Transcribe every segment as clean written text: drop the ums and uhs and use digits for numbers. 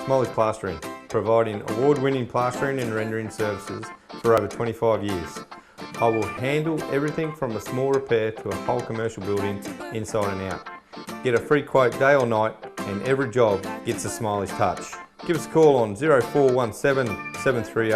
Smileys Plastering, providing award-winning plastering and rendering services for over 25 years. I will handle everything from a small repair to a whole commercial building inside and out. Get a free quote day or night and every job gets a Smileys touch. Give us a call on 0417 730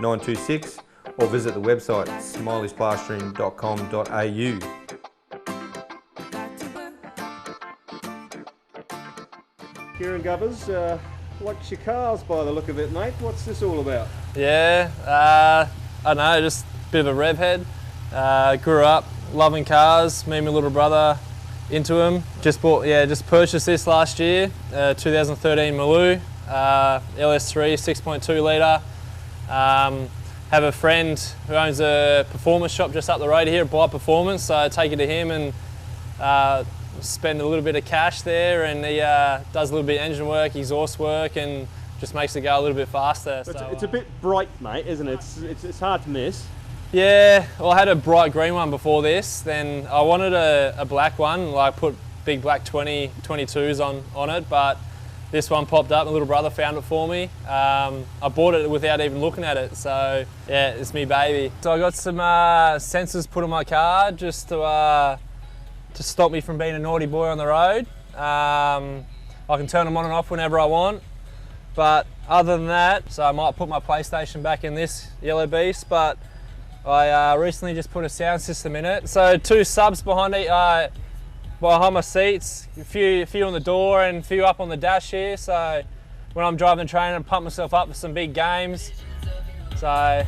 926 or visit the website smileysplastering.com.au. Kieran, Govers, likes your cars by the look of it, mate. What's this all about? Yeah, I don't know, just a bit of a rev head. Grew up loving cars, me and my little brother into them. Just purchased this last year, 2013 Maloo, LS3 6.2 litre. Have a friend who owns a performance shop just up the road here, Buy Performance, so I take it to him and spend a little bit of cash there, and he does a little bit of engine work, exhaust work, and just makes it go a little bit faster. So, it's a bit bright, mate, isn't it? It's hard to miss. Yeah, well, I had a bright green one before this, then I wanted a black one, like put big black 22s on it, but this one popped up, my little brother found it for me. I bought it without even looking at it, so yeah, it's me baby. So I got some sensors put on my car just to stop me from being a naughty boy on the road. I can turn them on and off whenever I want. But other than that, so I might put my PlayStation back in this yellow beast, but I recently just put a sound system in it. So 2 subs behind my seats, a few on the door and a few up on the dash here. So when I'm driving the train, I pump myself up for some big games. So I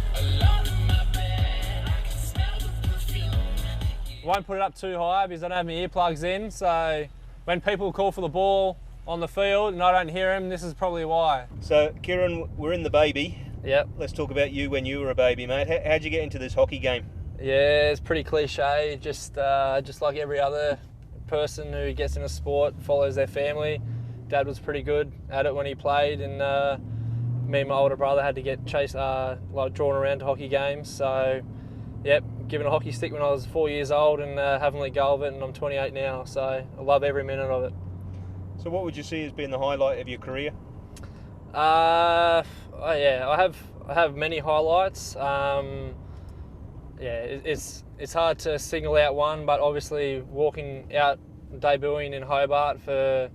won't put it up too high because I don't have my earplugs in. So when people call for the ball on the field and I don't hear them, this is probably why. So Kieran, we're in the baby. Yep. Let's talk about you when you were a baby, mate. How'd you get into this hockey game? Yeah, it's pretty cliche. Just like every other person who gets into sport, follows their family. Dad was pretty good at it when he played, and me and my older brother had to get drawn around to hockey games. So, yep, given a hockey stick when I was 4 years old and haven't let go of it, and I'm 28 now. So I love every minute of it. So what would you see as being the highlight of your career? Yeah, I have many highlights. It's hard to single out one, but obviously walking out, debuting in Hobart for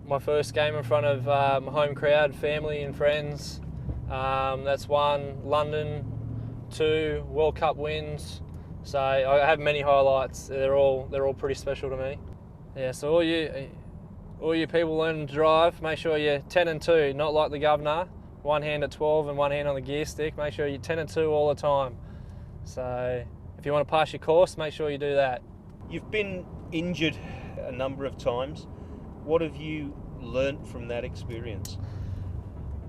my first game in front of my home crowd, family and friends. That's 1. London, 2 World Cup wins. So I have many highlights. They're all pretty special to me. Yeah. So all you people learning to drive, make sure you're 10 and 2, not like the governor. One hand at 12 and one hand on the gear stick. Make sure you're 10 and 2 all the time. So if you want to pass your course, make sure you do that. You've been injured a number of times. What have you learnt from that experience?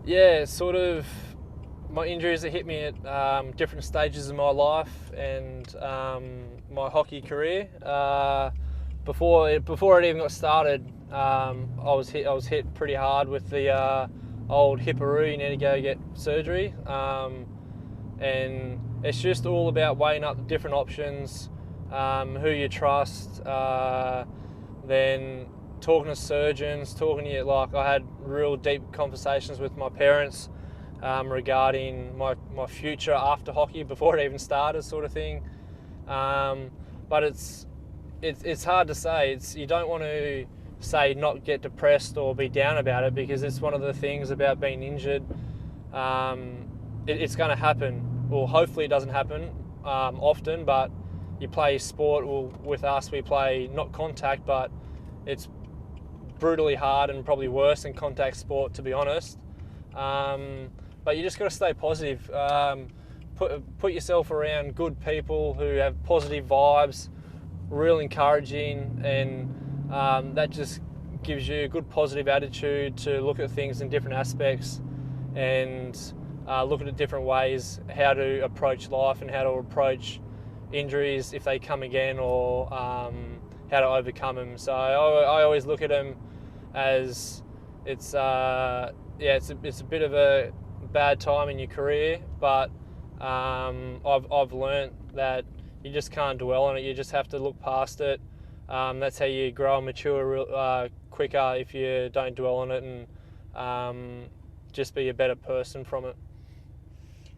Yeah, sort of my injuries that hit me at different stages of my life and my hockey career. Before it even got started, I was hit pretty hard with the old hipperoo. You need to go get surgery, and it's just all about weighing up the different options, who you trust, then talking to surgeons, I had real deep conversations with my parents regarding my future after hockey before it even started, sort of thing. But it's hard to say. You don't want to say not get depressed or be down about it, because it's one of the things about being injured. It's going to happen. Well, hopefully it doesn't happen often, but you play sport. Well, with us, we play not contact, but it's brutally hard and probably worse than contact sport, to be honest. But you just got to stay positive. Put yourself around good people who have positive vibes, real encouraging, and that just gives you a good positive attitude to look at things in different aspects and look at different ways how to approach life and how to approach injuries if they come again, or how to overcome them. So I always look at them as it's a bit of a bad time in your career, but I've learnt that you just can't dwell on it. You just have to look past it. That's how you grow and mature quicker, if you don't dwell on it and just be a better person from it.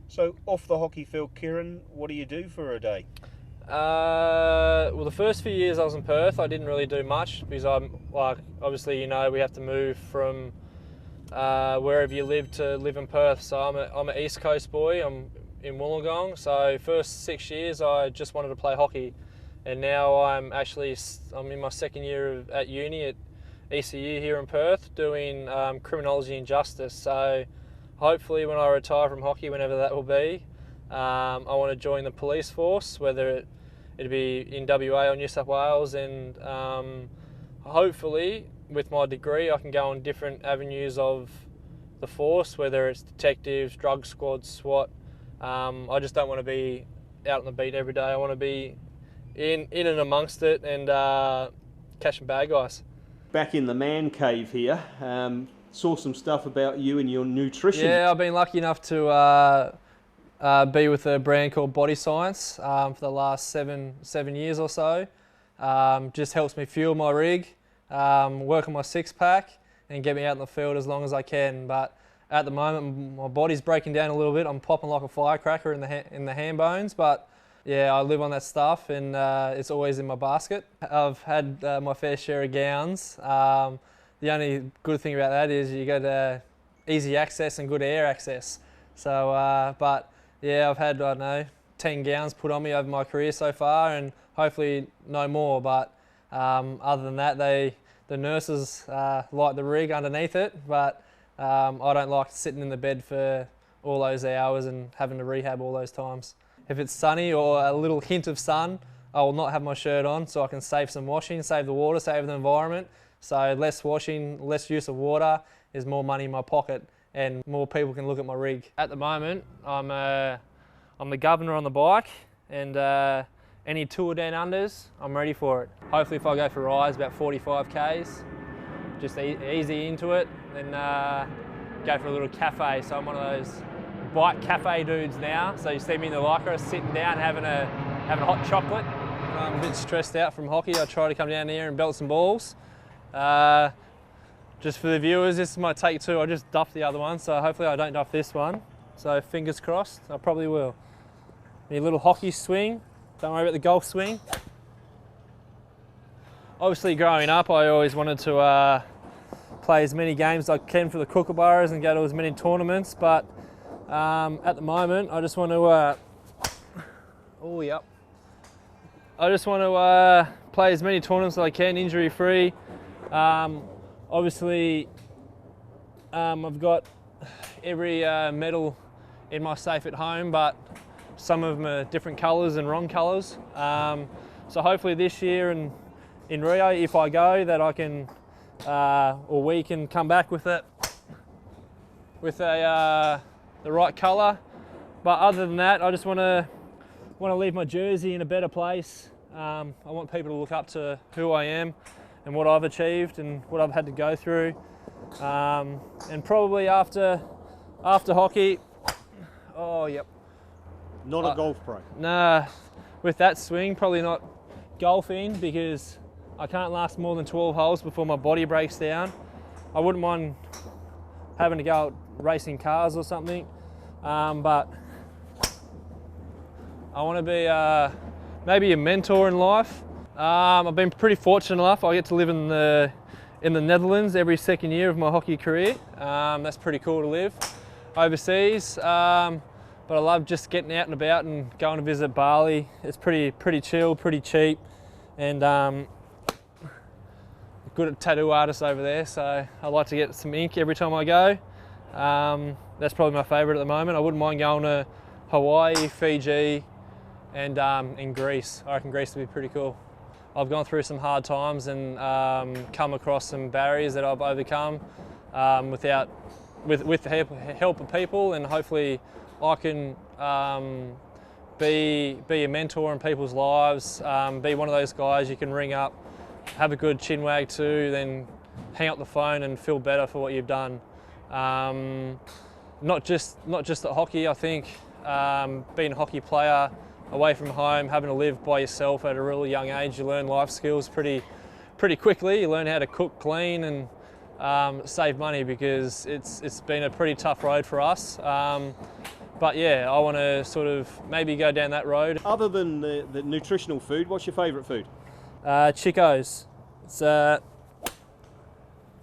So off the hockey field, Kieran, what do you do for a day? Well, the first few years I was in Perth, I didn't really do much because obviously, you know, we have to move from wherever you live to live in Perth. So I'm an East Coast boy. I'm in Wollongong. So first 6 years I just wanted to play hockey, and now I'm in my second year at uni at ECU here in Perth doing criminology and justice. So hopefully when I retire from hockey, whenever that will be, I want to join the police force, whether it'd be in WA or New South Wales, and hopefully with my degree I can go on different avenues of the force, whether it's detectives, drug squad, SWAT. I just don't want to be out on the beat every day. I want to be in and amongst it and catching bad guys. Back in the man cave here, saw some stuff about you and your nutrition. Yeah, I've been lucky enough to be with a brand called Body Science for the last seven years or so. Just helps me fuel my rig, work on my six pack, and get me out in the field as long as I can. But at the moment, my body's breaking down a little bit. I'm popping like a firecracker in the hand bones, but yeah, I live on that stuff, and it's always in my basket. I've had my fair share of gowns. The only good thing about that is you get easy access and good air access. So, but yeah, I've had, I don't know, 10 gowns put on me over my career so far, and hopefully no more. But other than that, the nurses like the rig underneath it, but I don't like sitting in the bed for all those hours and having to rehab all those times. If it's sunny or a little hint of sun, I will not have my shirt on so I can save some washing, save the water, save the environment. So less washing, less use of water is more money in my pocket, and more people can look at my rig. At the moment, I'm the governor on the bike, and any tour down unders, I'm ready for it. Hopefully if I go for rides, about 45 Ks, just easy into it, then go for a little cafe. So I'm one of those bike cafe dudes now. So you see me in the Lycra sitting down having a hot chocolate. When I'm a bit stressed out from hockey, I try to come down here and belt some balls. Just for the viewers, this is my take two. I just duffed the other one, so hopefully I don't duff this one. So fingers crossed, I probably will. Need a little hockey swing. Don't worry about the golf swing. Obviously growing up, I always wanted to play as many games as I can for the Kookaburras and go to as many tournaments, but at the moment, I just want to play as many tournaments as I can, injury-free. Obviously, I've got every medal in my safe at home, but some of them are different colours and wrong colours. So hopefully this year in Rio, if I go, that I can, or we can come back with it, with the right colour. But other than that, I just want to leave my jersey in a better place. I want people to look up to who I am and what I've achieved and what I've had to go through. And probably after hockey, oh yep. Not a golf pro. Nah, with that swing, probably not golfing, because I can't last more than 12 holes before my body breaks down. I wouldn't mind having to go out racing cars or something, but I want to be maybe a mentor in life. I've been pretty fortunate enough. I get to live in the Netherlands every second year of my hockey career. That's pretty cool to live overseas. But I love just getting out and about and going to visit Bali. It's pretty chill, pretty cheap, and good at tattoo artists over there. So I like to get some ink every time I go. That's probably my favourite at the moment. I wouldn't mind going to Hawaii, Fiji, and in Greece. I reckon Greece would be pretty cool. I've gone through some hard times and come across some barriers that I've overcome with the help of people, and hopefully I can be a mentor in people's lives, be one of those guys you can ring up, have a good chin wag to, then hang up the phone and feel better for what you've done. Not just at hockey. I think being a hockey player away from home, having to live by yourself at a really young age, you learn life skills pretty quickly. You learn how to cook, clean, and save money, because it's been a pretty tough road for us. But yeah, I want to sort of maybe go down that road. Other than the nutritional food, what's your favourite food? Chico's. It's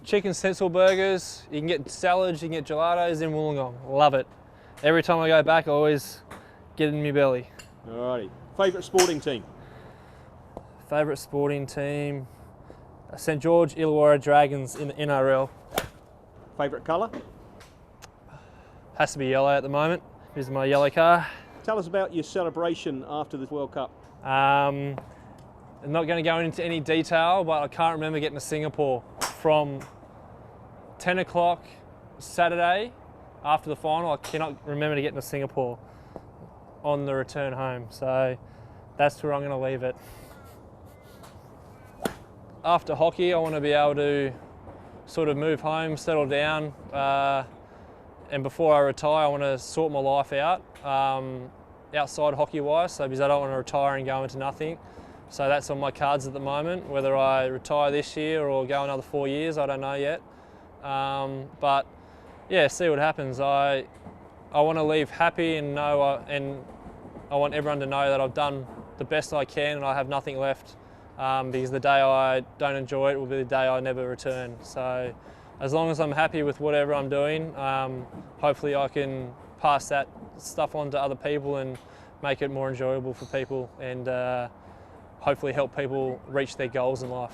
chicken schnitzel burgers. You can get salads, you can get gelatos in Wollongong. Love it. Every time I go back, I always get it in my belly. Alrighty. Favourite sporting team? Favourite sporting team? St George Illawarra Dragons in the NRL. Favourite colour? Has to be yellow at the moment. Here's my yellow car. Tell us about your celebration after the World Cup. I'm not going to go into any detail, but I can't remember getting to Singapore from 10 o'clock Saturday after the final. I cannot remember getting to Singapore on the return home. So that's where I'm going to leave it. After hockey, I want to be able to sort of move home, settle down, and before I retire, I want to sort my life out outside hockey-wise. So because I don't want to retire and go into nothing. So that's on my cards at the moment. Whether I retire this year or go another 4 years, I don't know yet. But yeah, see what happens. I want to leave happy and and I want everyone to know that I've done the best I can and I have nothing left. Because the day I don't enjoy it will be the day I never return. So as long as I'm happy with whatever I'm doing, hopefully I can pass that stuff on to other people and make it more enjoyable for people, and hopefully help people reach their goals in life.